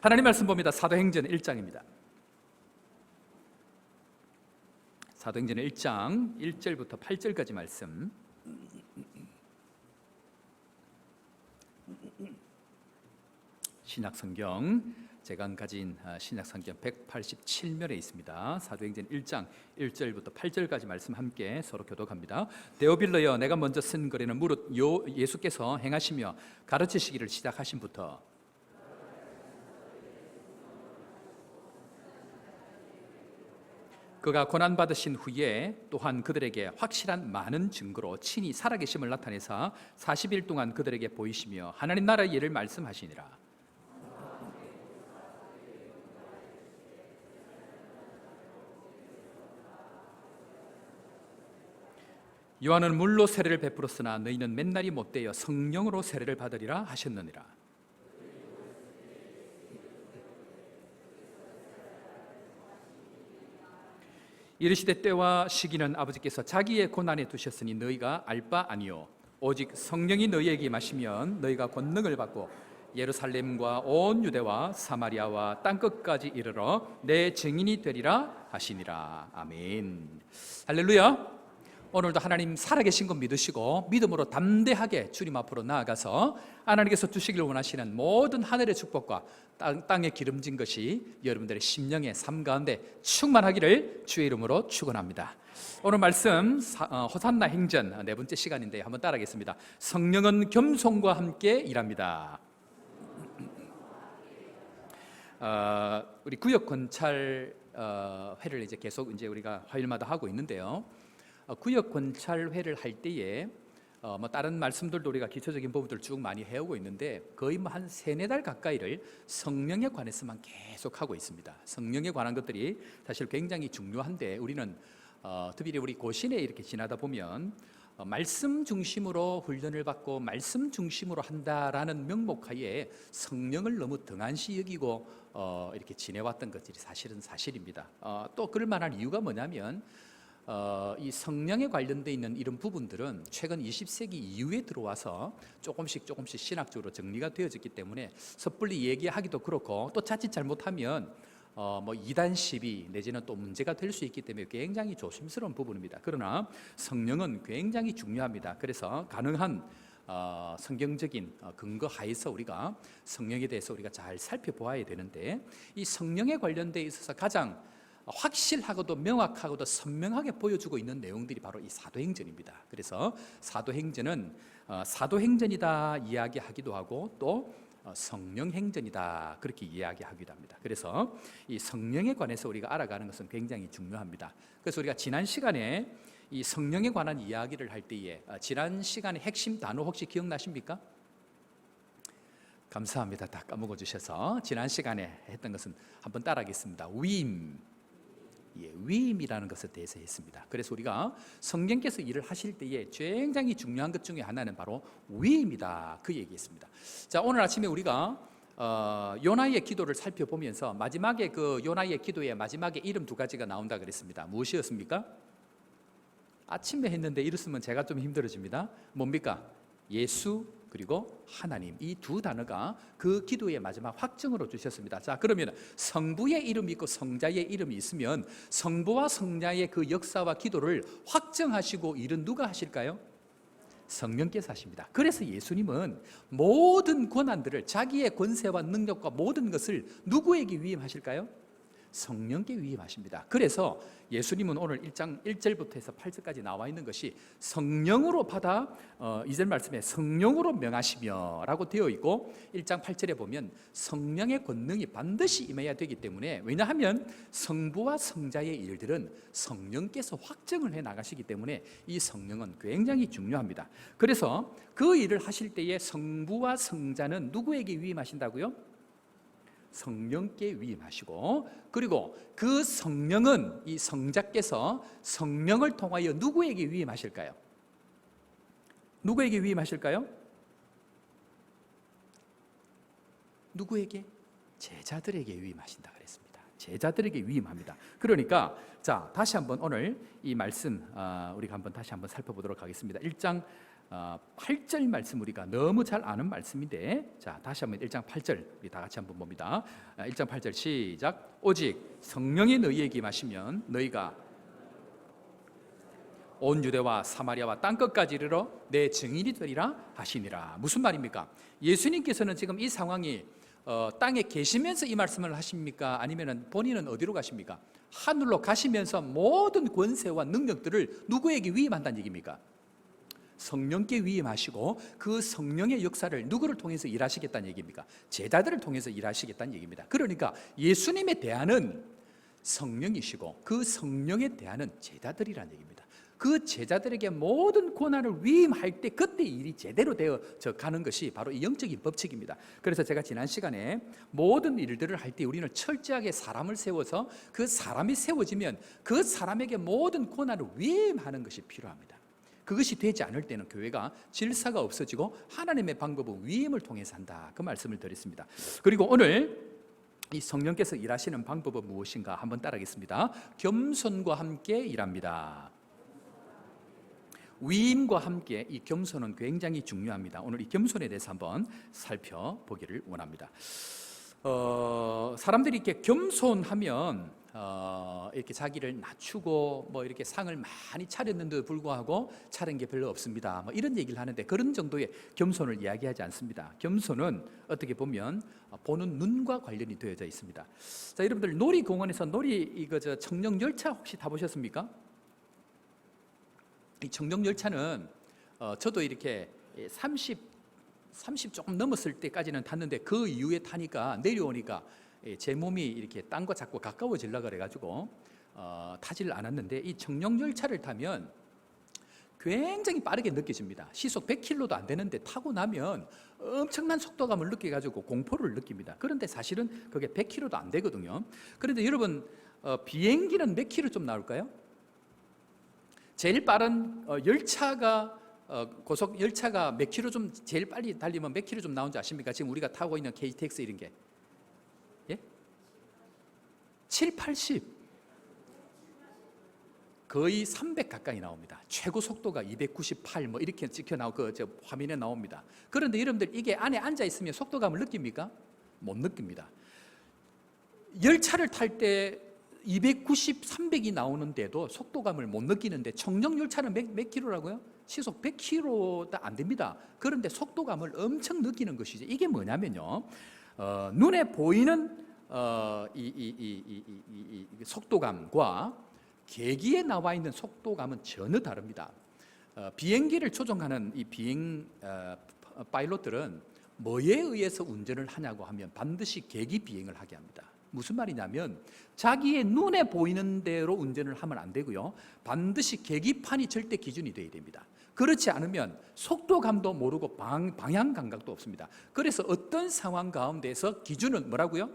하나님 말씀 봅니다. 사도행전 1장입니다. 사도행전 1장 1절부터 8절까지 말씀. 신약성경 제가 가진 신약성경 187면에 있습니다. 사도행전 1장 1절부터 8절까지 말씀 함께 서로 교독합니다. 데오빌러여, 내가 먼저 쓴 글에는 무릇 예수께서 행하시며 가르치시기를 시작하신부터 그가 고난받으신 후에 또한 그들에게 확실한 많은 증거로 친히 살아계심을 나타내사 40일 동안 그들에게 보이시며 하나님 나라의 일을 말씀하시니라. 요한은 물로 세례를 베풀었으나 너희는 맨날이 못되어 성령으로 세례를 받으리라 하셨느니라. 이르시되 때와 시기는 아버지께서 자기의 고난에 두셨으니 너희가 알 바 아니요 오직 성령이 너희에게 임하시면 너희가 권능을 받고 예루살렘과 온 유대와 사마리아와 땅끝까지 이르러 내 증인이 되리라 하시니라. 아멘. 할렐루야. 오늘도 하나님 살아계신 것 믿으시고 믿음으로 담대하게 주님 앞으로 나아가서 하나님께서 주시길 원하시는 모든 하늘의 축복과 땅에 기름진 것이 여러분들의 심령의 삶 가운데 충만하기를 주의 이름으로 축원합니다. 오늘 말씀 호산나 행전 네 번째 시간인데 한번 따라하겠습니다. 성령은 겸손과 함께 일합니다. 우리 구역 권찰 회를 이제 계속 우리가 화요일마다 하고 있는데요. 구역 권찰회를 할 때에 다른 말씀들도 우리가 기초적인 부분들 쭉 많이 해오고 있는데 거의 한 3-4달 가까이를 성령에 관해서만 계속 하고 있습니다. 성령에 관한 것들이 사실 굉장히 중요한데 우리는 특별히 우리 고신에 이렇게 지나다 보면 말씀 중심으로 훈련을 받고 말씀 중심으로 한다라는 명목하에 성령을 너무 등한시 여기고 이렇게 지내왔던 것들이 사실입니다. 또 그럴 만한 이유가 뭐냐면 이 성령에 관련되어 있는 이런 부분들은 최근 20세기 이후에 들어와서 조금씩 신학적으로 정리가 되어졌기 때문에 섣불리 얘기하기도 그렇고 또 자칫 잘못하면 이단 시비 내지는 또 문제가 될 수 있기 때문에 굉장히 조심스러운 부분입니다. 그러나 성령은 굉장히 중요합니다. 그래서 가능한 성경적인 근거 하에서 우리가 성령에 대해서 우리가 잘 살펴보아야 되는데 이 성령에 관련되어 있어서 가장 확실하고도 명확하고도 선명하게 보여주고 있는 내용들이 바로 이 사도행전입니다. 그래서 사도행전은 사도행전이다 이야기하기도 하고 또 성령행전이다 그렇게 이야기하기도 합니다. 그래서 이 성령에 관해서 우리가 알아가는 것은 굉장히 중요합니다. 그래서 우리가 지난 시간에 이 성령에 관한 이야기를 할 때에 지난 시간의 핵심 단어 혹시 기억나십니까? 감사합니다. 다 까먹어 주셔서 지난 시간에 했던 것은 한번 따라하겠습니다. 위임. 위임이라는 것에 대해서 했습니다. 그래서 우리가 성령께서 일을 하실 때에 굉장히 중요한 것 중에 하나는 바로 위임이다 그 얘기했습니다. 자, 오늘 아침에 우리가 요나의 기도를 살펴보면서 마지막에 그 요나의 기도의 마지막에 이름 2가지가 나온다 그랬습니다. 무엇이었습니까? 아침에 했는데 이랬으면 제가 좀 힘들어집니다. 뭡니까? 예수 그리고 하나님, 이 2 단어가 그 기도의 마지막 확정으로 주셨습니다. 자, 그러면 성부의 이름이 있고 성자의 이름이 있으면 성부와 성자의 그 역사와 기도를 확정하시고 일은 누가 하실까요? 성령께서 하십니다. 그래서 예수님은 모든 권한들을 자기의 권세와 능력과 모든 것을 누구에게 위임하실까요? 성령께 위임하십니다. 그래서 예수님은 오늘 1장 1절부터 해서 8절까지 나와 있는 것이 성령으로 받아 2절 말씀에 성령으로 명하시며 라고 되어 있고 1장 8절에 보면 성령의 권능이 반드시 임해야 되기 때문에, 왜냐하면 성부와 성자의 일들은 성령께서 확정을 해 나가시기 때문에 이 성령은 굉장히 중요합니다. 그래서 그 일을 하실 때에 성부와 성자는 누구에게 위임하신다고요? 성령께 위임하시고, 그리고 그 성령은 이 성자께서 성령을 통하여 누구에게 위임하실까요? 누구에게 위임하실까요? 누구에게? 제자들에게 위임하신다 그랬습니다. 제자들에게 위임합니다. 그러니까 자, 다시 한번 오늘 이 말씀 우리가 한번 다시 한번 살펴보도록 하겠습니다. 1장 8절 말씀 우리가 너무 잘 아는 말씀인데, 자 다시 한번 1장 8절 우리 다 같이 한번 봅니다. 1장 8절 시작. 오직 성령이 너희에게 임하시면 너희가 온 유대와 사마리아와 땅끝까지 이르러 내 증인이 되리라 하시니라. 무슨 말입니까? 예수님께서는 지금 이 상황이 땅에 계시면서 이 말씀을 하십니까? 아니면 본인은 어디로 가십니까? 하늘로 가시면서 모든 권세와 능력들을 누구에게 위임한다는 얘기입니까? 성령께 위임하시고 그 성령의 역사를 누구를 통해서 일하시겠다는 얘기입니까? 제자들을 통해서 일하시겠다는 얘기입니다. 그러니까 예수님의 대안은 성령이시고 그 성령의 대안은 제자들이라는 얘기입니다. 그 제자들에게 모든 고난을 위임할 때 그때 일이 제대로 되어져 가는 것이 바로 이 영적인 법칙입니다. 그래서 제가 지난 시간에 모든 일들을 할 때 우리는 철저하게 사람을 세워서 그 사람이 세워지면 그 사람에게 모든 고난을 위임하는 것이 필요합니다. 그것이 되지 않을 때는 교회가 질서가 없어지고 하나님의 방법은 위임을 통해서 한다, 그 말씀을 드렸습니다. 그리고 오늘 이 성령께서 일하시는 방법은 무엇인가 한번 따라하겠습니다. 겸손과 함께 일합니다. 위임과 함께 이 겸손은 굉장히 중요합니다. 오늘 이 겸손에 대해서 한번 살펴보기를 원합니다. 사람들이 이렇게 겸손하면 이렇게 자기를 낮추고 뭐 이렇게 상을 많이 차렸는데도 불구하고 차린 게 별로 없습니다, 뭐 이런 얘기를 하는데 그런 정도의 겸손을 이야기하지 않습니다. 겸손은 어떻게 보면 보는 눈과 관련이 되어져 있습니다. 자, 여러분들 놀이공원에서 청룡열차 혹시 타보셨습니까? 이 청룡열차는 저도 이렇게 30 조금 넘었을 때까지는 탔는데 그 이후에 타니까 내려오니까 제 몸이 이렇게 땅과 자꾸 가까워지려 그래가지고 타지를 않았는데, 이 청룡열차를 타면 굉장히 빠르게 느껴집니다. 시속 100km도 안 되는데 타고 나면 엄청난 속도감을 느껴가지고 공포를 느낍니다. 그런데 사실은 그게 100km도 안 되거든요. 그런데 여러분, 비행기는 몇 킬로 좀 나올까요? 제일 빠른 열차가 고속 열차가 몇 킬로 좀 제일 빨리 달리면 몇 킬로 좀 나오는지 아십니까? 지금 우리가 타고 있는 KTX 이런 게 7, 80 거의 300 가까이 나옵니다. 최고 속도가 298 뭐 이렇게 찍혀 나오고 저 화면에 나옵니다. 그런데 여러분들 이게 안에 앉아 있으면 속도감을 느낍니까? 못 느낍니다. 열차를 탈 때 290, 300이 나오는데도 속도감을 못 느끼는데 청룡열차는 몇 킬로라고요? 시속 100km도 안 됩니다. 그런데 속도감을 엄청 느끼는 것이죠. 이게 뭐냐면요, 눈에 보이는 이 속도감과 계기에 나와 있는 속도감은 전혀 다릅니다. 비행기를 조종하는 이 비행 파일럿들은 뭐에 의해서 운전을 하냐고 하면 반드시 계기 비행을 하게 합니다. 무슨 말이냐면 자기의 눈에 보이는 대로 운전을 하면 안 되고요, 반드시 계기판이 절대 기준이 되어야 됩니다. 그렇지 않으면 속도감도 모르고 방향 감각도 없습니다. 그래서 어떤 상황 가운데서 기준은 뭐라고요?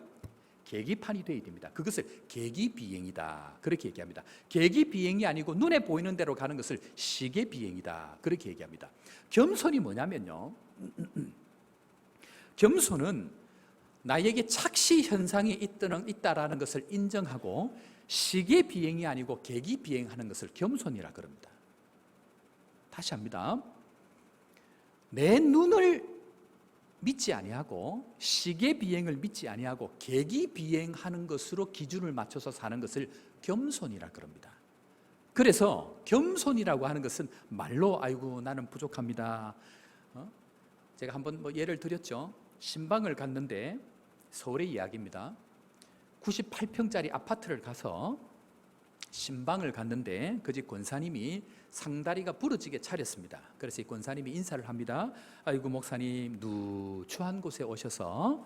계기판이 되어야 됩니다. 그것을 계기비행이다, 그렇게 얘기합니다. 계기비행이 아니고 눈에 보이는 대로 가는 것을 시계비행이다, 그렇게 얘기합니다. 겸손이 뭐냐면요, 겸손은 나에게 착시 현상이 있다라는 것을 인정하고 시계 비행이 아니고 계기 비행하는 것을 겸손이라 그럽니다. 다시 합니다. 내 눈을 믿지 아니하고 시계 비행을 믿지 아니하고 계기 비행하는 것으로 기준을 맞춰서 사는 것을 겸손이라 그럽니다. 그래서 겸손이라고 하는 것은 말로 아이고 나는 부족합니다. 제가 한번 예를 드렸죠. 신방을 갔는데, 서울의 이야기입니다. 98평짜리 아파트를 가서 신방을 갔는데 그 집 권사님이 상다리가 부러지게 차렸습니다. 그래서 이 권사님이 인사를 합니다. 아이고 목사님, 누추한 곳에 오셔서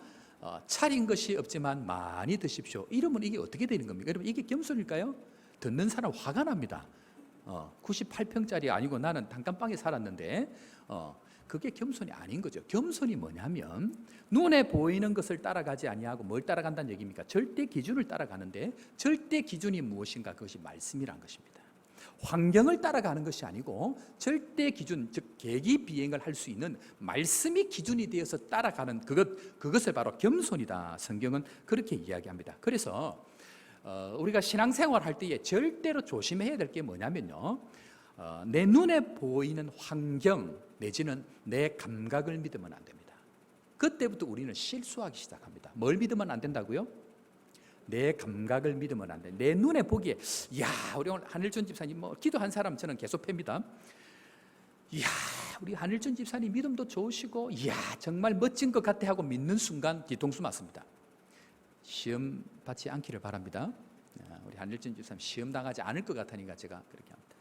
차린 것이 없지만 많이 드십시오. 이러면 이게 어떻게 되는 겁니까? 여러분, 이게 겸손일까요? 듣는 사람 화가 납니다. 98평짜리 아니고 나는 단칸방에 살았는데 그게 겸손이 아닌 거죠. 겸손이 뭐냐면 눈에 보이는 것을 따라가지 아니하고 뭘 따라간다는 얘기입니까? 절대 기준을 따라가는데 절대 기준이 무엇인가? 그것이 말씀이란 것입니다. 환경을 따라가는 것이 아니고 절대 기준, 즉 계기 비행을 할 수 있는 말씀이 기준이 되어서 따라가는 그것을 바로 겸손이다. 성경은 그렇게 이야기합니다. 그래서 우리가 신앙생활 할 때에 절대로 조심해야 될 게 뭐냐면요, 내 눈에 보이는 환경 내지는 내 감각을 믿으면 안 됩니다. 그때부터 우리는 실수하기 시작합니다. 뭘 믿으면 안 된다고요? 내 감각을 믿으면 안 돼. 내 눈에 보기에 야, 우리 오늘 한일준 집사님 기도한 사람 저는 계속 팹니다. 이야, 우리 한일준 집사님 믿음도 좋으시고 이야, 정말 멋진 것 같아 하고 믿는 순간 뒤통수 맞습니다. 시험 받지 않기를 바랍니다. 우리 한일준 집사님 시험 당하지 않을 것 같으니까 제가 그렇게 합니다.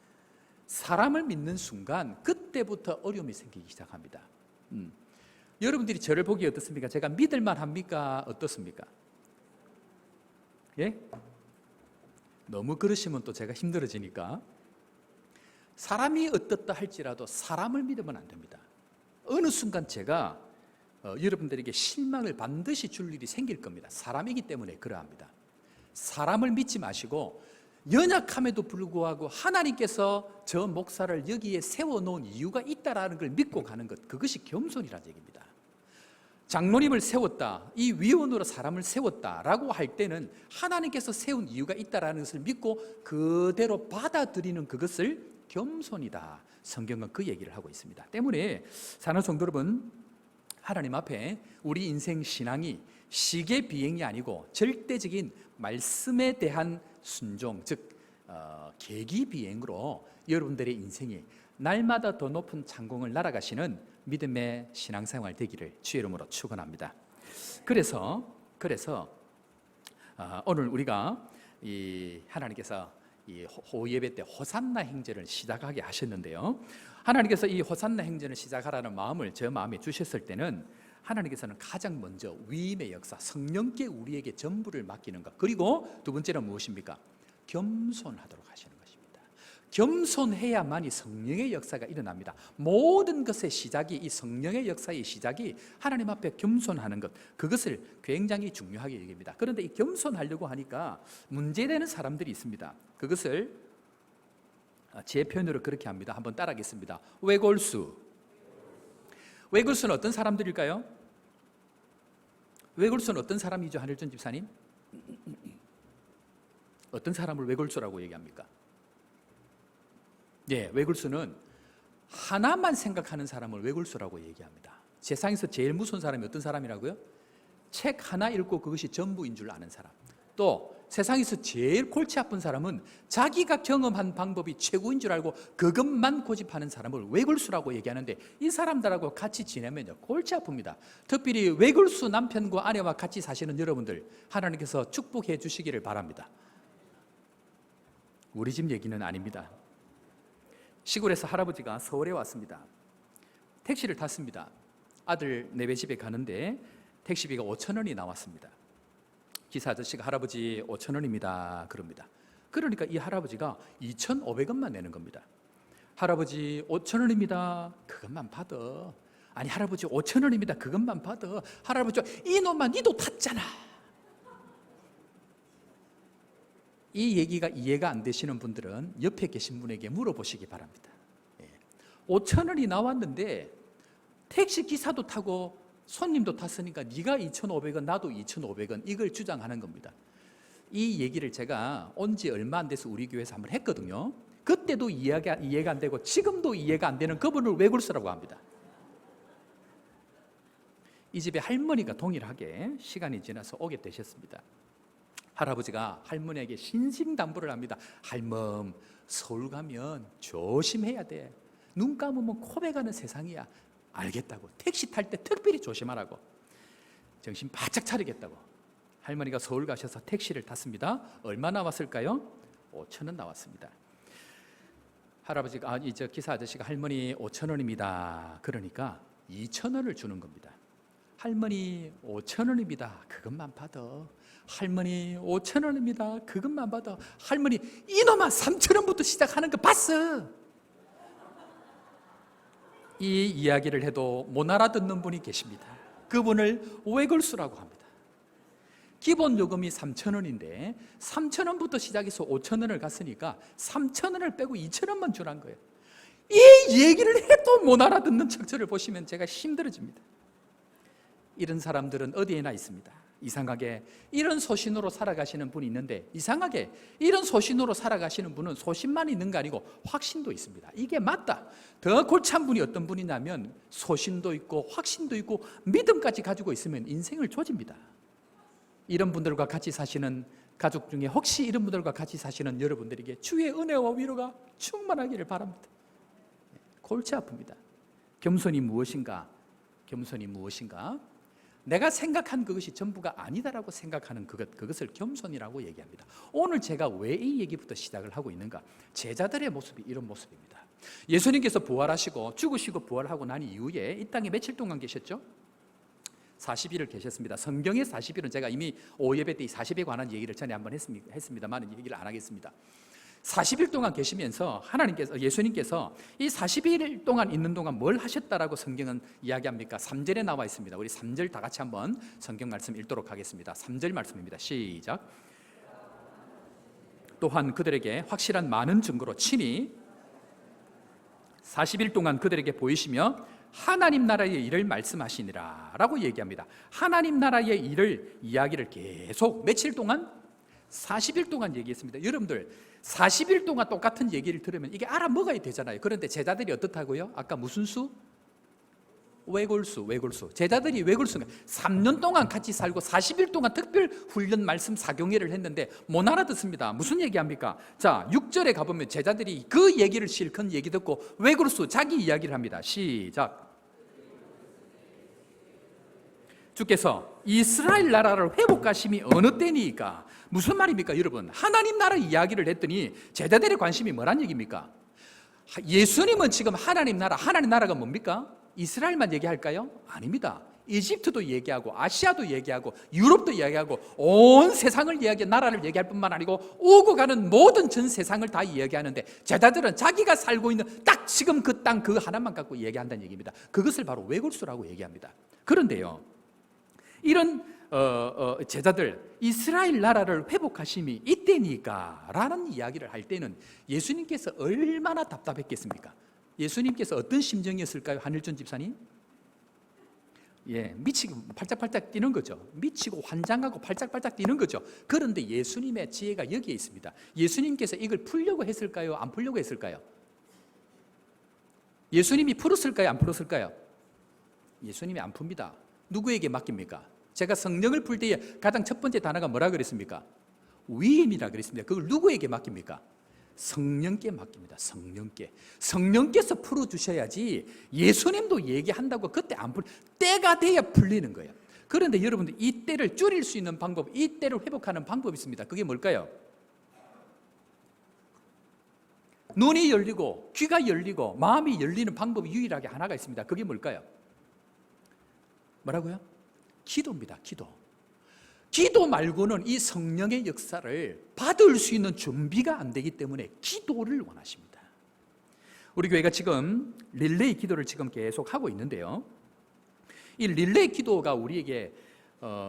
사람을 믿는 순간 그때부터 어려움이 생기기 시작합니다. 여러분들이 저를 보기에 어떻습니까? 제가 믿을만 합니까? 어떻습니까? 예? 너무 그러시면 또 제가 힘들어지니까 사람이 어떻다 할지라도 사람을 믿으면 안 됩니다. 어느 순간 제가 여러분들에게 실망을 반드시 줄 일이 생길 겁니다. 사람이기 때문에 그러합니다. 사람을 믿지 마시고 연약함에도 불구하고 하나님께서 저 목사를 여기에 세워놓은 이유가 있다라는 걸 믿고 가는 것, 그것이 겸손이라는 얘기입니다. 장로님을 세웠다, 이 위원으로 사람을 세웠다라고 할 때는 하나님께서 세운 이유가 있다라는 것을 믿고 그대로 받아들이는 그것을 겸손이다. 성경은 그 얘기를 하고 있습니다. 때문에 사랑하는 성도 여러분, 하나님 앞에 우리 인생 신앙이 시계 비행이 아니고 절대적인 말씀에 대한 순종, 즉 계기 비행으로 여러분들의 인생이 날마다 더 높은 창공을 날아가시는 믿음의 신앙생활 되기를 주의 이름으로 축원합니다. 그래서 오늘 우리가 하나님께서 이 호예배 때 호산나 행전을 시작하게 하셨는데요. 하나님께서 이 호산나 행전을 시작하라는 마음을 저 마음에 주셨을 때는 하나님께서는 가장 먼저 위임의 역사, 성령께 우리에게 전부를 맡기는 것, 그리고 두 번째는 무엇입니까? 겸손하도록 하시는 것입니다. 겸손해야만이 성령의 역사가 일어납니다. 모든 것의 시작이, 이 성령의 역사의 시작이 하나님 앞에 겸손하는 것, 그것을 굉장히 중요하게 여깁니다. 그런데 이 겸손하려고 하니까 문제되는 사람들이 있습니다. 그것을 제 표현으로 그렇게 합니다. 한번 따라하겠습니다. 외골수. 외골수는 어떤 사람들일까요? 외골수는 어떤 사람이죠, 한일준 집사님? 어떤 사람을 외골수라고 얘기합니까? 예, 외골수는 하나만 생각하는 사람을 외골수라고 얘기합니다. 세상에서 제일 무서운 사람이 어떤 사람이라고요? 책 하나 읽고 그것이 전부인 줄 아는 사람. 또 세상에서 제일 골치 아픈 사람은 자기가 경험한 방법이 최고인 줄 알고 그것만 고집하는 사람을 외골수라고 얘기하는데, 이 사람들하고 같이 지내면요 골치 아픕니다. 특별히 외골수 남편과 아내와 같이 사시는 여러분들, 하나님께서 축복해 주시기를 바랍니다. 우리 집 얘기는 아닙니다. 시골에서 할아버지가 서울에 왔습니다. 택시를 탔습니다. 아들 내외 집에 가는데 택시비가 5,000원이 나왔습니다. 기사 아저씨가 할아버지 5,000원입니다 그럽니다. 그러니까 이 할아버지가 2,500원만 내는 겁니다. 할아버지 5,000원입니다. 그것만 받아. 아니 할아버지 5,000원입니다. 그것만 받아. 할아버지 이놈아 니도 탔잖아. 이 얘기가 이해가 안 되시는 분들은 옆에 계신 분에게 물어보시기 바랍니다. 5,000원이 나왔는데 택시 기사도 타고 손님도 탔으니까 네가 2,500원 나도 2,500원, 이걸 주장하는 겁니다. 이 얘기를 제가 온 지 얼마 안 돼서 우리 교회에서 한번 했거든요. 그때도 이해가 안 되고 지금도 이해가 안 되는 그분을 외골수라고 합니다. 이 집에 할머니가 동일하게 시간이 지나서 오게 되셨습니다. 할아버지가 할머니에게 신신당부를 합니다. 할멈, 서울 가면 조심해야 돼. 눈 감으면 코베 가는 세상이야. 알겠다고. 택시 탈 때 특별히 조심하라고. 정신 바짝 차리겠다고. 할머니가 서울 가셔서 택시를 탔습니다. 얼마 나왔을까요? 5,000원 나왔습니다. 할아버지가 저 기사 아저씨가 할머니 5,000원입니다. 그러니까 2,000원을 주는 겁니다. 할머니 5,000원입니다. 그것만 받아. 할머니 5,000원입니다. 그것만 받아. 할머니 이놈아 3,000원부터 시작하는 거 봤어. 이 이야기를 해도 못 알아듣는 분이 계십니다. 그분을 외골수라고 합니다. 기본 요금이 3,000원인데 3,000원부터 시작해서 5,000원을 갔으니까 3,000원을 빼고 2,000원만 주란 거예요. 이 얘기를 해도 못 알아듣는 척처를 보시면 제가 힘들어집니다. 이런 사람들은 어디에나 있습니다. 이상하게 이런 소신으로 살아가시는 분이 있는데, 이상하게 이런 소신으로 살아가시는 분은 소신만 있는 거 아니고 확신도 있습니다. 이게 맞다. 더 골치 한 분이 어떤 분이냐면 소신도 있고 확신도 있고 믿음까지 가지고 있으면 인생을 조집니다. 이런 분들과 같이 사시는 가족 중에 혹시 이런 분들과 같이 사시는 여러분들에게 주의 은혜와 위로가 충만하기를 바랍니다. 골치 아픕니다. 겸손이 무엇인가? 겸손이 무엇인가? 내가 생각한 그것이 전부가 아니다라고 생각하는 그것을 겸손이라고 얘기합니다. 오늘 제가 왜 이 얘기부터 시작을 하고 있는가? 제자들의 모습이 이런 모습입니다. 예수님께서 부활하시고 죽으시고 부활하고 난 이후에 이 땅에 며칠 동안 계셨죠? 40일을 계셨습니다. 성경의 40일은 제가 이미 5예배 때 40일에 관한 얘기를 전에 한번 했습니다만 얘기를 안 하겠습니다. 40일 동안 계시면서 예수님께서 이 40일 동안 있는 동안 뭘 하셨다라고 성경은 이야기합니까? 3절에 나와 있습니다. 우리 3절 다 같이 한번 성경 말씀 읽도록 하겠습니다. 3절 말씀입니다. 시작. 또한 그들에게 확실한 많은 증거로 친히 40일 동안 그들에게 보이시며 하나님 나라의 일을 말씀하시니라 라고 얘기합니다. 하나님 나라의 일을 이야기를 계속 며칠 동안? 40일 동안 얘기했습니다. 여러분들 40일 동안 똑같은 얘기를 들으면 이게 알아먹어야 되잖아요. 그런데 제자들이 어떻다고요? 아까 무슨 수? 외골수. 제자들이 외골수가 3년 동안 같이 살고 40일 동안 특별 훈련 말씀 사경회를 했는데 못 알아듣습니다. 무슨 얘기합니까? 자, 6절에 가보면 제자들이 그 얘기를 실컷 얘기 듣고 외골수 자기 이야기를 합니다. 시작. 주께서 이스라엘 나라를 회복하심이 어느 때니까? 무슨 말입니까 여러분? 하나님 나라 이야기를 했더니 제자들의 관심이 뭐란 얘기입니까? 예수님은 지금 하나님 나라가 뭡니까? 이스라엘만 얘기할까요? 아닙니다. 이집트도 얘기하고 아시아도 얘기하고 유럽도 얘기하고 온 세상을 나라를 얘기할 뿐만 아니고 오고 가는 모든 전 세상을 다 이야기하는데 제자들은 자기가 살고 있는 딱 지금 그 땅 그 하나만 갖고 얘기한다는 얘기입니다. 그것을 바로 외골수라고 얘기합니다. 그런데요, 이런 제자들 이스라엘 나라를 회복하심이 이때니까 라는 이야기를 할 때는 예수님께서 얼마나 답답했겠습니까? 예수님께서 어떤 심정이었을까요? 한일준 집사님? 미치고 팔짝팔짝 뛰는 거죠. 미치고 환장하고 팔짝팔짝 뛰는 거죠. 그런데 예수님의 지혜가 여기에 있습니다. 예수님께서 이걸 풀려고 했을까요? 안 풀려고 했을까요? 예수님이 풀었을까요? 안 풀었을까요? 예수님이 안 풉니다. 누구에게 맡깁니까? 제가 성령을 풀 때에 가장 첫 번째 단어가 뭐라 그랬습니까? 위임이라 그랬습니다. 그걸 누구에게 맡깁니까? 성령께 맡깁니다. 성령께서 풀어주셔야지. 예수님도 얘기한다고 그때 안 때가 돼야 풀리는 거예요. 그런데 여러분들 이 때를 줄일 수 있는 방법, 이 때를 회복하는 방법이 있습니다. 그게 뭘까요? 눈이 열리고 귀가 열리고 마음이 열리는 방법이 유일하게 하나가 있습니다. 그게 뭘까요? 뭐라고요? 기도입니다. 기도 말고는 이 성령의 역사를 받을 수 있는 준비가 안 되기 때문에 기도를 원하십니다. 우리 교회가 지금 릴레이 기도를 지금 계속 하고 있는데요, 이 릴레이 기도가 우리에게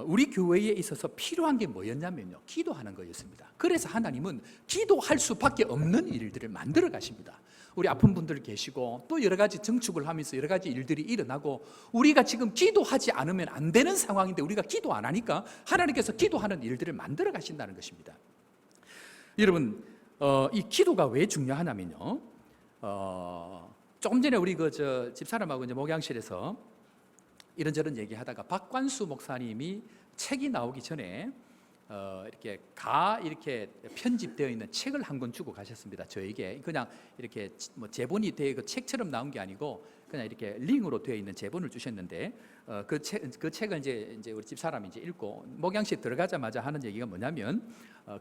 우리 교회에 있어서 필요한 게 뭐였냐면요, 기도하는 거였습니다. 그래서 하나님은 기도할 수밖에 없는 일들을 만들어 가십니다. 우리 아픈 분들 계시고 또 여러 가지 증축을 하면서 여러 가지 일들이 일어나고 우리가 지금 기도하지 않으면 안 되는 상황인데 우리가 기도 안 하니까 하나님께서 기도하는 일들을 만들어 가신다는 것입니다. 여러분, 이 기도가 왜 중요하냐면요, 조금 전에 우리 집사람하고 이제 목양실에서 이런저런 얘기하다가 박관수 목사님이 책이 나오기 전에 이렇게 편집되어 있는 책을 한 권 주고 가셨습니다. 저에게 그냥 이렇게 뭐 제본이 되어 그 책처럼 나온 게 아니고 그냥 이렇게 링으로 되어 있는 제본을 주셨는데 그 책을 이제 우리 집사람이 이제 읽고 목양실 들어가자마자 하는 얘기가 뭐냐면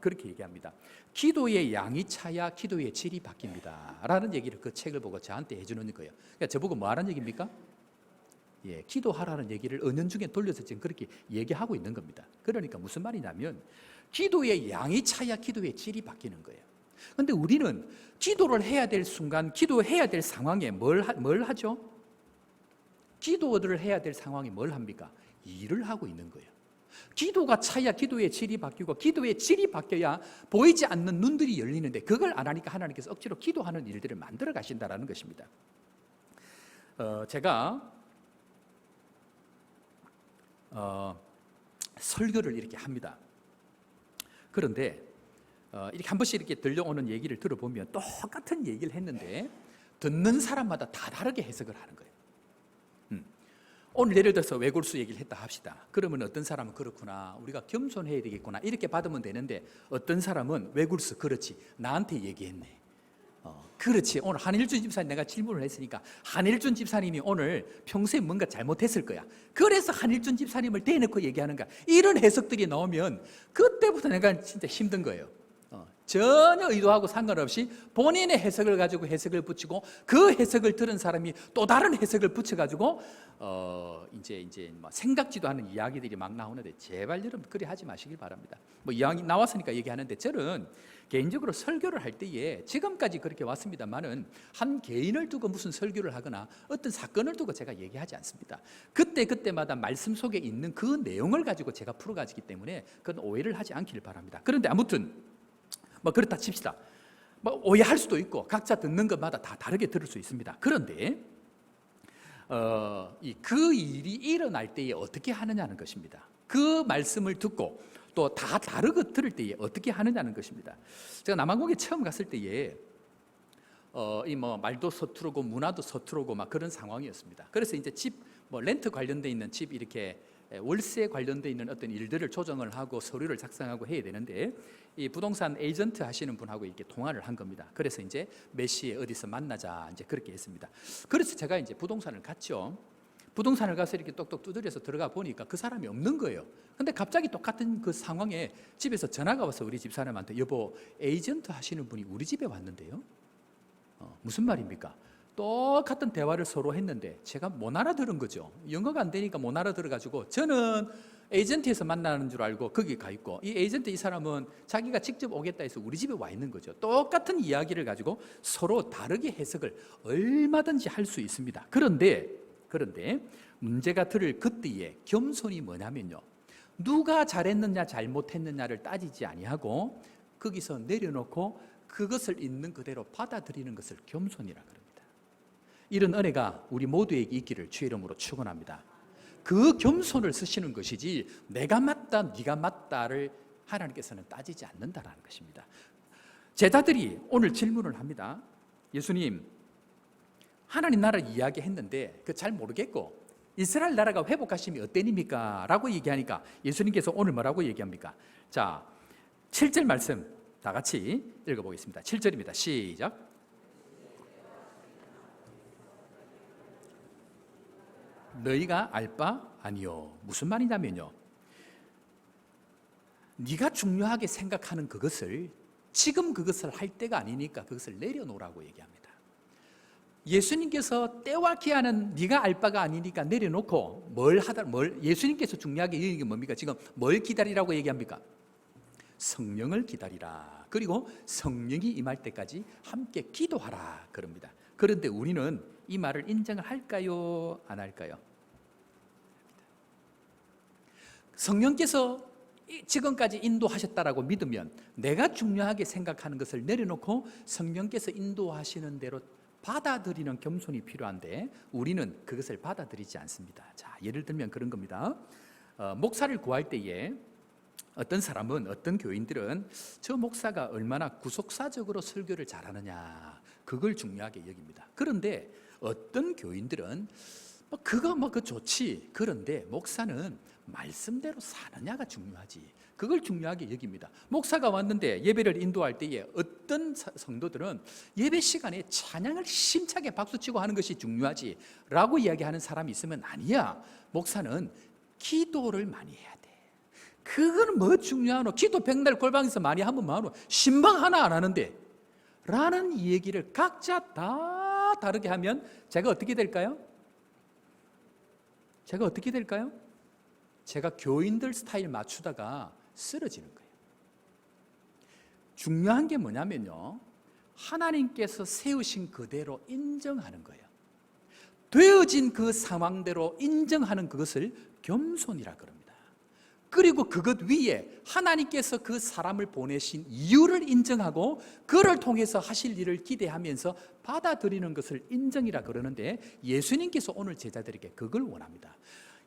그렇게 얘기합니다. 기도의 양이 차야 기도의 질이 바뀝니다라는 얘기를 그 책을 보고 저한테 해주는 거예요. 그러니까 저보고 뭐 하라는 얘기입니까? 기도하라는 얘기를 은연중에 돌려서 지금 그렇게 얘기하고 있는 겁니다. 그러니까 무슨 말이냐면 기도의 양이 차야 기도의 질이 바뀌는 거예요. 그런데 우리는 기도를 해야 될 순간, 기도해야 될 상황에 뭘 하죠? 기도를 해야 될 상황에 뭘 합니까? 일을 하고 있는 거예요. 기도가 차야 기도의 질이 바뀌고 기도의 질이 바뀌어야 보이지 않는 눈들이 열리는데 그걸 안 하니까 하나님께서 억지로 기도하는 일들을 만들어 가신다는 것입니다. 제가 설교를 이렇게 합니다. 그런데 이렇게 한 번씩 이렇게 들려오는 얘기를 들어보면 똑같은 얘기를 했는데 듣는 사람마다 다 다르게 해석을 하는 거예요. 오늘 예를 들어서 외골수 얘기를 했다 합시다. 그러면 어떤 사람은 그렇구나, 우리가 겸손해야 되겠구나 이렇게 받으면 되는데, 어떤 사람은 외골수 그렇지, 나한테 얘기했네. 그렇지, 오늘 한일준 집사님 내가 질문을 했으니까 한일준 집사님이 오늘 평소에 뭔가 잘못했을 거야. 그래서 한일준 집사님을 대놓고 얘기하는 거야. 이런 해석들이 나오면 그때부터 내가 진짜 힘든 거예요. 전혀 의도하고 상관없이 본인의 해석을 가지고 해석을 붙이고, 그 해석을 들은 사람이 또 다른 해석을 붙여가지고 이제 뭐 생각지도 않은 이야기들이 막 나오는데, 제발 여러분 그리 하지 마시길 바랍니다. 뭐 이야기 나왔으니까 얘기하는데, 저는 개인적으로 설교를 할 때에 지금까지 그렇게 왔습니다만은 한 개인을 두고 무슨 설교를 하거나 어떤 사건을 두고 제가 얘기하지 않습니다. 그때마다 말씀 속에 있는 그 내용을 가지고 제가 풀어가지기 때문에 그건 오해를 하지 않기를 바랍니다. 그런데 아무튼 뭐 그렇다 칩시다. 뭐 오해할 수도 있고 각자 듣는 것마다 다 다르게 들을 수 있습니다. 그런데 그 일이 일어날 때에 어떻게 하느냐는 것입니다. 그 말씀을 듣고 또 다 다르게 들을 때에 어떻게 하느냐는 것입니다. 제가 남한국에 처음 갔을 때에 이 뭐 말도 서투르고 문화도 서투르고 막 그런 상황이었습니다. 그래서 이제 집 뭐 렌트 관련돼 있는 집 이렇게 월세 관련돼 있는 어떤 일들을 조정을 하고 서류를 작성하고 해야 되는데, 이 부동산 에이전트 하시는 분하고 이렇게 통화를 한 겁니다. 그래서 이제 몇 시에 어디서 만나자 이제 그렇게 했습니다. 그래서 제가 이제 부동산을 갔죠. 부동산을 가서 이렇게 똑똑 두드려서 들어가 보니까 그 사람이 없는 거예요. 근데 갑자기 똑같은 그 상황에 집에서 전화가 와서 우리 집사람한테, 여보, 에이전트 하시는 분이 우리 집에 왔는데요. 무슨 말입니까? 똑같은 대화를 서로 했는데 제가 못 알아들은 거죠. 영어가 안 되니까 못 알아들어가지고, 저는 에이전트에서 만나는 줄 알고 거기 가 있고, 이 에이전트 이 사람은 자기가 직접 오겠다 해서 우리 집에 와 있는 거죠. 똑같은 이야기를 가지고 서로 다르게 해석을 얼마든지 할 수 있습니다. 그런데 문제가 들을 그때의 겸손이 뭐냐면요, 누가 잘했느냐 잘못했느냐를 따지지 아니하고 거기서 내려놓고 그것을 있는 그대로 받아들이는 것을 겸손이라 그럽니다. 이런 은혜가 우리 모두에게 있기를 주의 이름으로 축원합니다. 그 겸손을 쓰시는 것이지 내가 맞다 네가 맞다를 하나님께서는 따지지 않는다라는 것입니다. 제자들이 오늘 질문을 합니다. 예수님, 하나님 나라 이야기했는데 그 잘 모르겠고 이스라엘 나라가 회복하심이 어땠습니까? 라고 얘기하니까 예수님께서 오늘 뭐라고 얘기합니까? 자, 7절 말씀 다 같이 읽어보겠습니다. 7절입니다. 시작. 너희가 알 바 아니요. 무슨 말이냐면요, 네가 중요하게 생각하는 그것을 지금 그것을 할 때가 아니니까 그것을 내려놓으라고 얘기합니다. 예수님께서 때와 기한은 네가 알 바가 아니니까 내려놓고 예수님께서 중요하게 여기는 게 뭡니까? 지금 뭘 기다리라고 얘기합니까? 성령을 기다리라. 그리고 성령이 임할 때까지 함께 기도하라 그럽니다. 그런데 우리는 이 말을 인정을 할까요? 안 할까요? 성령께서 지금까지 인도하셨다라고 믿으면 내가 중요하게 생각하는 것을 내려놓고 성령께서 인도하시는 대로 받아들이는 겸손이 필요한데, 우리는 그것을 받아들이지 않습니다. 자, 예를 들면 그런 겁니다. 목사를 구할 때에 어떤 사람은, 어떤 교인들은 저 목사가 얼마나 구속사적으로 설교를 잘하느냐, 그걸 중요하게 여깁니다. 그런데 어떤 교인들은 그거 좋지, 그런데 목사는 말씀대로 사느냐가 중요하지, 그걸 중요하게 여깁니다. 목사가 왔는데 예배를 인도할 때에 어떤 성도들은 예배 시간에 찬양을 힘차게 박수치고 하는 것이 중요하지 라고 이야기하는 사람이 있으면, 아니야, 목사는 기도를 많이 해야 돼. 그건 뭐 중요하노? 기도 백날 골방에서 많이 하면 뭐하노? 신방 하나 안 하는데 라는 얘기를 각자 다 다르게 하면 제가 어떻게 될까요? 제가 교인들 스타일 맞추다가 쓰러지는 거예요. 중요한 게 뭐냐면요, 하나님께서 세우신 그대로 인정하는 거예요. 되어진 그 상황대로 인정하는 그것을 겸손이라 그럽니다. 그리고 그것 위에 하나님께서 그 사람을 보내신 이유를 인정하고 그를 통해서 하실 일을 기대하면서 받아들이는 것을 인정이라 그러는데, 예수님께서 오늘 제자들에게 그걸 원합니다.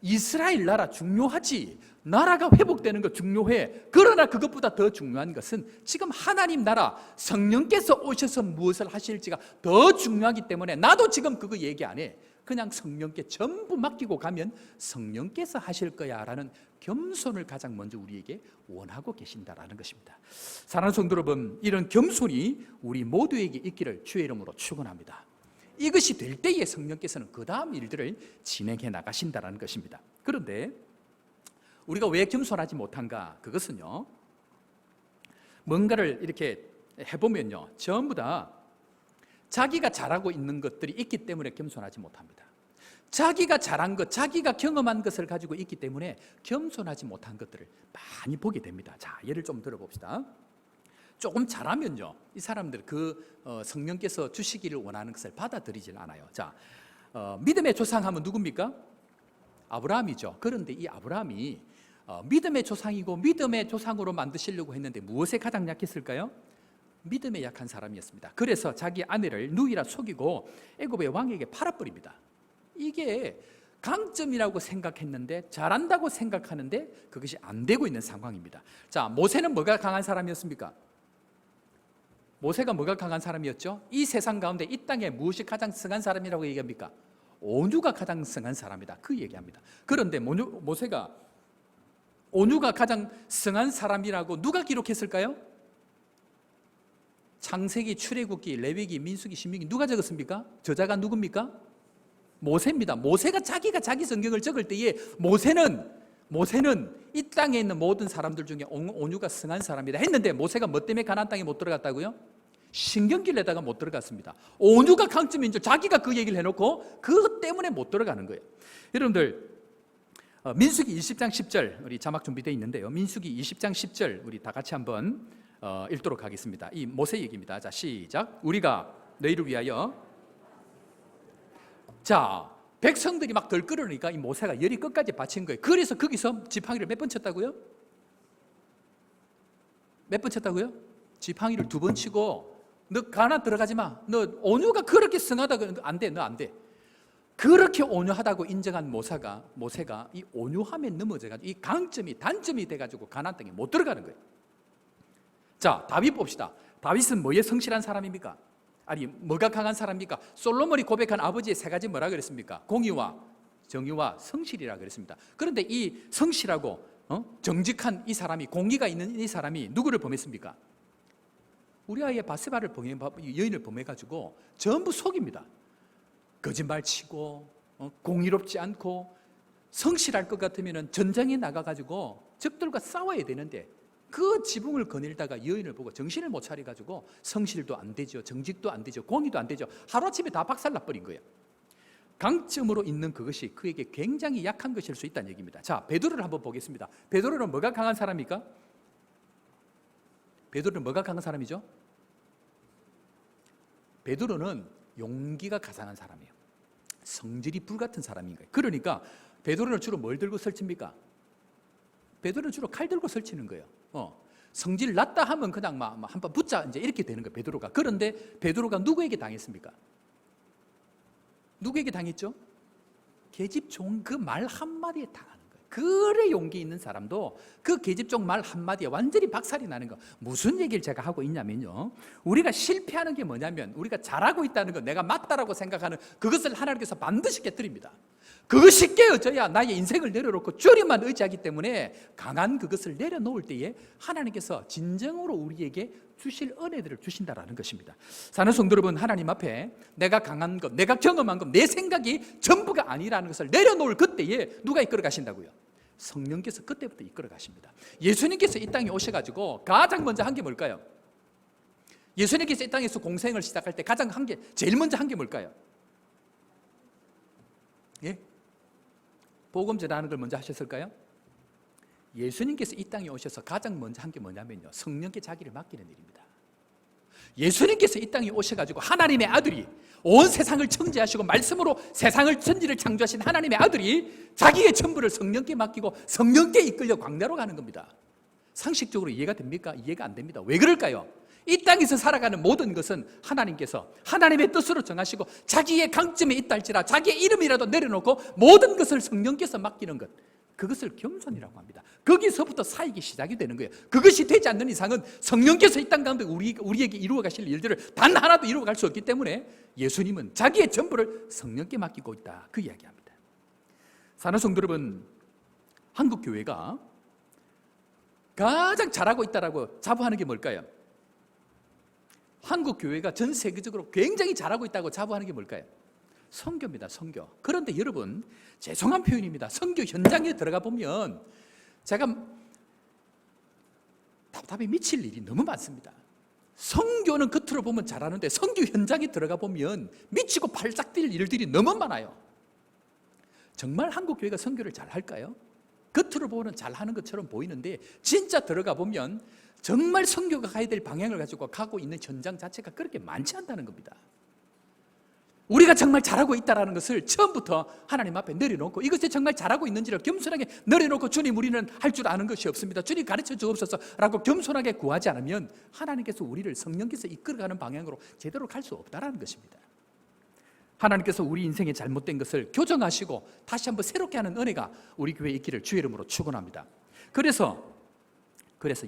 이스라엘 나라 중요하지. 나라가 회복되는 거 중요해. 그러나 그것보다 더 중요한 것은 지금 하나님 나라 성령께서 오셔서 무엇을 하실지가 더 중요하기 때문에 나도 지금 그거 얘기 안 해. 그냥 성령께 전부 맡기고 가면 성령께서 하실 거야 라는 겸손을 가장 먼저 우리에게 원하고 계신다라는 것입니다. 사랑하는 성도 여러분, 이런 겸손이 우리 모두에게 있기를 주의 이름으로 축원합니다. 이것이 될 때에 성령께서는 그 다음 일들을 진행해 나가신다는 것입니다. 그런데 우리가 왜 겸손하지 못한가? 그것은요, 뭔가를 이렇게 해보면요, 전부 다 자기가 잘하고 있는 것들이 있기 때문에 겸손하지 못합니다. 자기가 잘한 것, 자기가 경험한 것을 가지고 있기 때문에 겸손하지 못한 것들을 많이 보게 됩니다. 자, 예를 좀 들어봅시다. 조금 잘하면요, 이 사람들 성령께서 주시기를 원하는 것을 받아들이질 않아요. 자, 믿음의 조상하면 누굽니까? 아브라함이죠. 그런데 이 아브라함이 믿음의 조상이고 믿음의 조상으로 만드시려고 했는데 무엇에 가장 약했을까요? 믿음에 약한 사람이었습니다. 그래서 자기 아내를 누이라 속이고 애굽의 왕에게 팔아버립니다. 이게 강점이라고 생각했는데, 잘한다고 생각하는데 그것이 안 되고 있는 상황입니다. 자, 모세는 뭐가 강한 사람이었습니까? 모세가 뭐가 강한 사람이었죠? 이 세상 가운데 이 땅에 무엇이 가장 성한 사람이라고 얘기합니까? 온유가 가장 성한 사람이다, 그 얘기합니다. 그런데 모세가 온유가 가장 성한 사람이라고 누가 기록했을까요? 창세기, 출애굽기, 레위기, 민수기, 신명기 누가 적었습니까? 저자가 누굽니까? 모세입니다. 모세가 자기가 자기 성경을 적을 때에 모세는 이 땅에 있는 모든 사람들 중에 온유가 성한 사람이다 했는데, 모세가 뭐 때문에 가나안 땅에 못 들어갔다고요? 신경기를 내다가 못 들어갔습니다. 온유가 강점인 줄 자기가 그 얘기를 해놓고 그것 때문에 못 들어가는 거예요. 여러분들, 민수기 20장 10절 우리 자막 준비되어 있는데요, 민수기 20장 10절 우리 다 같이 한번 읽도록 하겠습니다. 이 모세 얘기입니다. 자, 시작. 우리가 너희를 위하여, 자, 백성들이 막 덜끓으니까 이 모세가 열이 끝까지 바친 거예요. 그래서 거기서 지팡이를 몇 번 쳤다고요? 몇 번 쳤다고요? 지팡이를 2번 치고, 너 가나안 들어가지 마. 너 온유가 그렇게 성하다고 안 돼. 너 안 돼. 그렇게 온유하다고 인정한 모세가 이 온유함에 넘어져가지고 이 강점이 단점이 돼가지고 가나안 땅에 못 들어가는 거예요. 자, 다윗 봅시다. 다윗은 뭐에 성실한 사람입니까? 아니, 뭐가 강한 사람입니까? 솔로몬이 고백한 아버지의 3가지 뭐라 그랬습니까? 공의와 정의와 성실이라 그랬습니다. 그런데 이 성실하고 정직한 이 사람이, 공의가 있는 이 사람이 누구를 범했습니까? 우리아의 바세바를 여인을 범해가지고 전부 속입니다. 거짓말 치고 공의롭지 않고, 성실할 것 같으면 전장에 나가가지고 적들과 싸워야 되는데 그 지붕을 거닐다가 여인을 보고 정신을 못 차려가지고 성실도 안 되죠, 정직도 안 되죠, 공의도 안 되죠. 하루아침에 다 박살나버린 거예요. 강점으로 있는 그것이 그에게 굉장히 약한 것일 수 있다는 얘기입니다. 자, 베드로를 한번 보겠습니다. 베드로는 뭐가 강한 사람입니까? 베드로는 뭐가 강한 사람이죠? 베드로는 용기가 가상한 사람이에요. 성질이 불같은 사람인 거예요. 그러니까 베드로는 주로 뭘 들고 설칩니까? 베드로는 주로 칼 들고 설치는 거예요. 성질 났다 하면 그냥 막 한번 붙자, 이제 이렇게 되는 거예요, 베드로가. 그런데 베드로가 누구에게 당했습니까? 누구에게 당했죠? 계집종 그 말 한마디에 당하는 거예요. 그래 용기 있는 사람도 그 계집종 말 한마디에 완전히 박살이 나는 거. 무슨 얘기를 제가 하고 있냐면요, 우리가 실패하는 게 뭐냐면 우리가 잘하고 있다는 거, 내가 맞다라고 생각하는 그것을 하나님께서 반드시 깨뜨립니다. 그것이 깨어져야 나의 인생을 내려놓고 주님만 의지하기 때문에 강한 그것을 내려놓을 때에 하나님께서 진정으로 우리에게 주실 은혜들을 주신다라는 것입니다. 사는 성도 여러분, 하나님 앞에 내가 강한 것, 내가 경험한 것, 내 생각이 전부가 아니라는 것을 내려놓을 그때에 누가 이끌어 가신다고요? 성령께서 그때부터 이끌어 가십니다. 예수님께서 이 땅에 오셔가지고 가장 먼저 한 게 뭘까요? 예수님께서 이 땅에서 공생을 시작할 때 가장 제일 먼저 한 게 뭘까요? 예? 복음 전하는 걸 먼저 하셨을까요? 예수님께서 이 땅에 오셔서 가장 먼저 한 게 뭐냐면요, 성령께 자기를 맡기는 일입니다. 예수님께서 이 땅에 오셔가지고 하나님의 아들이 온 세상을 청지하시고 말씀으로 세상을 천지를 창조하신 하나님의 아들이 자기의 전부를 성령께 맡기고 성령께 이끌려 광야로 가는 겁니다. 상식적으로 이해가 됩니까? 이해가 안 됩니다. 왜 그럴까요? 이 땅에서 살아가는 모든 것은 하나님께서 하나님의 뜻으로 정하시고 자기의 강점에 있다 할지라 자기의 이름이라도 내려놓고 모든 것을 성령께서 맡기는 것, 그것을 겸손이라고 합니다. 거기서부터 사역이 시작이 되는 거예요. 그것이 되지 않는 이상은 성령께서 이 땅 가운데 우리에게 이루어 가실 일들을 단 하나도 이루어 갈 수 없기 때문에 예수님은 자기의 전부를 성령께 맡기고 있다, 그 이야기합니다. 사랑하는 성도 여러분, 한국 교회가 가장 잘하고 있다라고 자부하는 게 뭘까요? 한국 교회가 전 세계적으로 굉장히 잘하고 있다고 자부하는 게 뭘까요? 선교입니다. 선교. 그런데 여러분, 죄송한 표현입니다. 선교 현장에 들어가 보면 제가 답답해 미칠 일이 너무 많습니다. 선교는 겉으로 보면 잘하는데 선교 현장에 들어가 보면 미치고 팔짝 뛸 일들이 너무 많아요. 정말 한국 교회가 선교를 잘할까요? 겉으로 보면 잘하는 것처럼 보이는데 진짜 들어가 보면 정말 선교가 가야 될 방향을 가지고 가고 있는 현장 자체가 그렇게 많지 않다는 겁니다. 우리가 정말 잘하고 있다는 것을 처음부터 하나님 앞에 내려놓고 이것이 정말 잘하고 있는지를 겸손하게 내려놓고 주님, 우리는 할 줄 아는 것이 없습니다, 주님 가르쳐 주옵소서 라고 겸손하게 구하지 않으면 하나님께서 우리를 성령께서 이끌어가는 방향으로 제대로 갈 수 없다는 것입니다. 하나님께서 우리 인생의 잘못된 것을 교정하시고 다시 한번 새롭게 하는 은혜가 우리 교회에 있기를 주의 이름으로 축원합니다. 그래서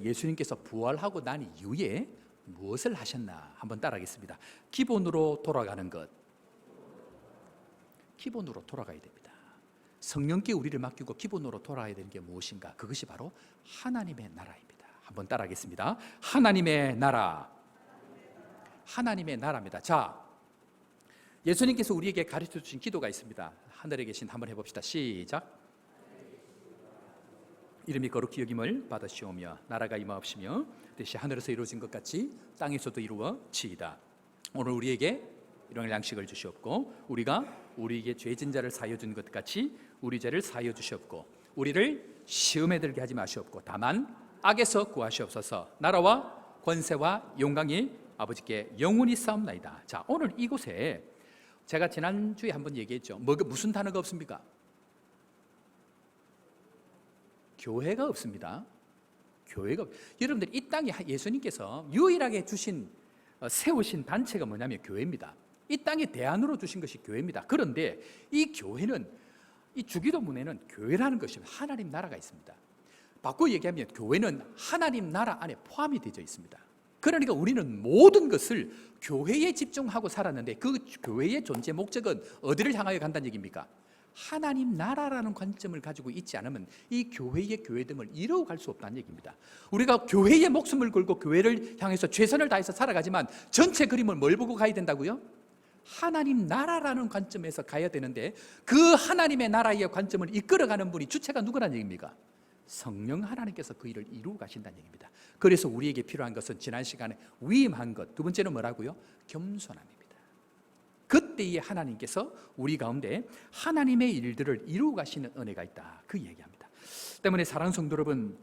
예수님께서 부활하고 난 이후에 무엇을 하셨나 한번 따라하겠습니다. 기본으로 돌아가는 것. 기본으로 돌아가야 됩니다. 성령께 우리를 맡기고 기본으로 돌아가야 되는 게 무엇인가? 그것이 바로 하나님의 나라입니다. 한번 따라하겠습니다. 하나님의 나라. 하나님의 나라입니다. 자, 예수님께서 우리에게 가르쳐 주신 기도가 있습니다. 하늘에 계신, 한번 해봅시다. 시작. 이름이 거룩히 여김을 받으시오며 나라가 임하옵시며 뜻이 하늘에서 이루어진 것 같이 땅에서도 이루어지이다. 오늘 우리에게 일용할 양식을 주시옵고 우리가 우리에게 죄진 자를 사하여 준 것 같이 우리 죄를 사하여 주시옵고 우리를 시험에 들게 하지 마시옵고 다만 악에서 구하시옵소서. 나라와 권세와 영광이 아버지께 영원히 싸움나이다. 자, 오늘 이곳에 제가 지난주에 한번 얘기했죠. 무슨 단어가 없습니까? 교회가 없습니다. 교회가 여러분들, 이 땅에 예수님께서 유일하게 세우신 단체가 뭐냐면 교회입니다. 이 땅에 대안으로 주신 것이 교회입니다. 그런데 이 교회는, 이 주기도문에는 교회라는 것이 하나님 나라가 있습니다. 바꿔 얘기하면 교회는 하나님 나라 안에 포함이 되어 있습니다. 그러니까 우리는 모든 것을 교회에 집중하고 살았는데 그 교회의 존재 목적은 어디를 향하여 간다는 얘기입니까? 하나님 나라라는 관점을 가지고 있지 않으면 이 교회의 교회됨을 이루어갈 수 없다는 얘기입니다. 우리가 교회에 목숨을 걸고 교회를 향해서 최선을 다해서 살아가지만 전체 그림을 뭘 보고 가야 된다고요? 하나님 나라라는 관점에서 가야 되는데 그 하나님의 나라의 관점을 이끌어가는 분이 주체가 누구라는 얘기입니까? 성령 하나님께서 그 일을 이루어 가신다는 얘기입니다. 그래서 우리에게 필요한 것은 지난 시간에 위임한 것, 두 번째는 뭐라고요? 겸손함입니다. 그때에 하나님께서 우리 가운데 하나님의 일들을 이루어 가시는 은혜가 있다, 그 얘기합니다. 때문에 사랑하는 성도 여러분,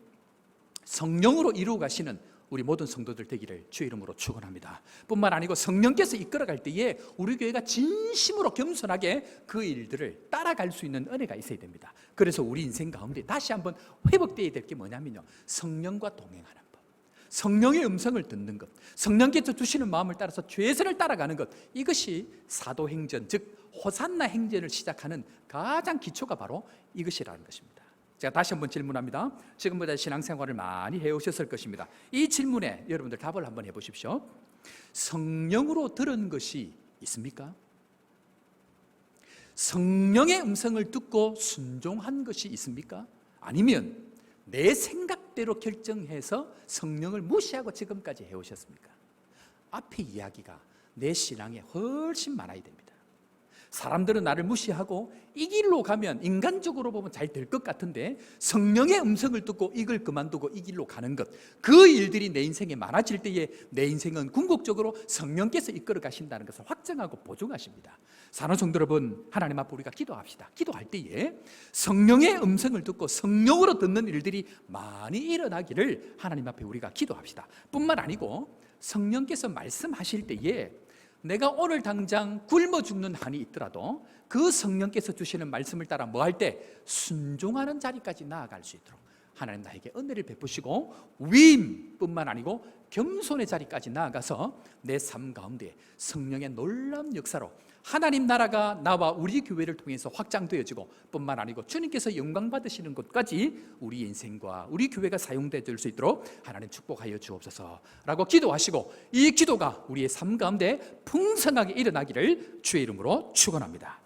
성령으로 이루어 가시는 우리 모든 성도들 되기를 주의 이름으로 축원합니다. 뿐만 아니고 성령께서 이끌어갈 때에 우리 교회가 진심으로 겸손하게 그 일들을 따라갈 수 있는 은혜가 있어야 됩니다. 그래서 우리 인생 가운데 다시 한번 회복되어야 될 게 뭐냐면요, 성령과 동행하는 법, 성령의 음성을 듣는 것, 성령께서 주시는 마음을 따라서 최선을 따라가는 것, 이것이 사도행전, 즉 호산나 행전을 시작하는 가장 기초가 바로 이것이라는 것입니다. 제가 다시 한번 질문합니다. 지금보다 신앙생활을 많이 해오셨을 것입니다. 이 질문에 여러분들 답을 한번 해보십시오. 성령으로 들은 것이 있습니까? 성령의 음성을 듣고 순종한 것이 있습니까? 아니면 내 생각대로 결정해서 성령을 무시하고 지금까지 해오셨습니까? 앞에 이야기가 내 신앙에 훨씬 많아야 됩니다. 사람들은 나를 무시하고 이 길로 가면 인간적으로 보면 잘 될 것 같은데 성령의 음성을 듣고 이걸 그만두고 이 길로 가는 것, 그 일들이 내 인생에 많아질 때에 내 인생은 궁극적으로 성령께서 이끌어 가신다는 것을 확정하고 보증하십니다. 사랑하는 성도 여러분, 하나님 앞에 우리가 기도합시다. 기도할 때에 성령의 음성을 듣고 성령으로 듣는 일들이 많이 일어나기를 하나님 앞에 우리가 기도합시다. 뿐만 아니고 성령께서 말씀하실 때에 내가 오늘 당장 굶어 죽는 한이 있더라도 그 성령께서 주시는 말씀을 따라 뭐 할 때? 순종하는 자리까지 나아갈 수 있도록 하나님 나에게 은혜를 베푸시고 위임뿐만 아니고 겸손의 자리까지 나아가서 내 삶 가운데 성령의 놀라운 역사로 하나님 나라가 나와 우리 교회를 통해서 확장되어지고 뿐만 아니고 주님께서 영광 받으시는 곳까지 우리 인생과 우리 교회가 사용될 수 있도록 하나님 축복하여 주옵소서라고 기도하시고, 이 기도가 우리의 삶 가운데 풍성하게 일어나기를 주의 이름으로 축원합니다.